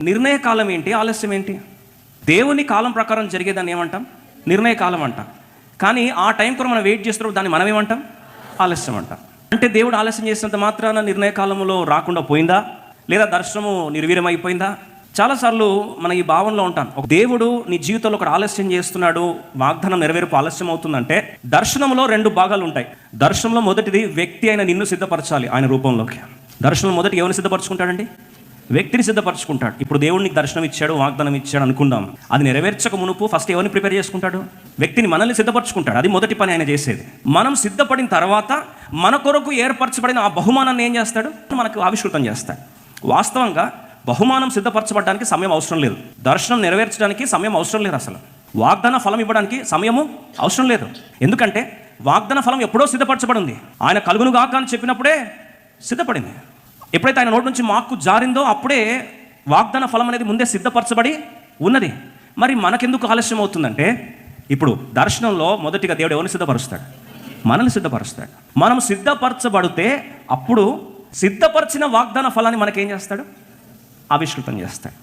నిర్ణయ కాలం ఏంటి, ఆలస్యం ఏంటి? దేవుని కాలం ప్రకారం జరిగేదాన్ని ఏమంటాం? నిర్ణయ కాలం అంటాం. కానీ ఆ టైం కూడా మనం వెయిట్ చేస్తున్నప్పుడు దాన్ని మనం ఏమంటాం? ఆలస్యం అంటాం. అంటే దేవుడు ఆలస్యం చేసినంత మాత్రాన నిర్ణయ కాలంలో రాకుండా పోయిందా, లేదా దర్శనము నిర్వీర్యం అయిపోయిందా? చాలాసార్లు మనం ఈ భావనలో ఉంటాం, ఒక దేవుడు నీ జీవితంలో ఒకటి ఆలస్యం చేస్తున్నాడు, వాగ్దానం నెరవేర్పు ఆలస్యం అవుతుందంటే దర్శనంలో 2 భాగాలు ఉంటాయి. దర్శనంలో మొదటిది వ్యక్తి అయిన నిన్ను సిద్ధపరచాలి ఆయన రూపంలోకి. దర్శనం మొదటి ఎవరిని సిద్ధపరచుకుంటాడండి? వ్యక్తిని సిద్ధపరచుకుంటాడు. ఇప్పుడు దేవుడు నీకు దర్శనం ఇచ్చాడు, వాగ్దానం ఇచ్చాడు అనుకుందాం. అది నెరవేర్చక మునుపు ఫస్ట్ ఎవరిని ప్రిపేర్ చేసుకుంటాడు? వ్యక్తిని, మనల్ని సిద్ధపరచుకుంటాడు. అది మొదటి పని ఆయన చేసేది. మనం సిద్ధపడిన తర్వాత మన కొరకు ఏర్పరచబడిన ఆ బహుమానాన్ని ఏం చేస్తాడు? మనకు ఆవిష్కృతం చేస్తాడు. వాస్తవంగా బహుమానం సిద్ధపరచబడడానికి సమయం అవసరం లేదు. దర్శనం నెరవేర్చడానికి సమయం అవసరం లేదు. అసలు వాగ్దాన ఫలం ఇవ్వడానికి సమయము అవసరం లేదు. ఎందుకంటే వాగ్దాన ఫలం ఎప్పుడో సిద్ధపరచబడింది. ఆయన కలుగునుగాక అని చెప్పినప్పుడే సిద్ధపడింది. ఎప్పుడైతే ఆయన నోటి నుంచి మాకు జారిందో అప్పుడే వాగ్దాన ఫలం అనేది ముందే సిద్ధపరచబడి ఉన్నది. మరి మనకెందుకు ఆలస్యం అవుతుందంటే, ఇప్పుడు దర్శనంలో మొదటిగా దేవుడు ఎవరిని సిద్ధపరుస్తాడు? మనల్ని సిద్ధపరుస్తాడు. మనం సిద్ధపరచబడితే అప్పుడు సిద్ధపరిచిన వాగ్దాన ఫలాన్ని మనకేం చేస్తాడు? ఆవిష్కృతం చేస్తాడు.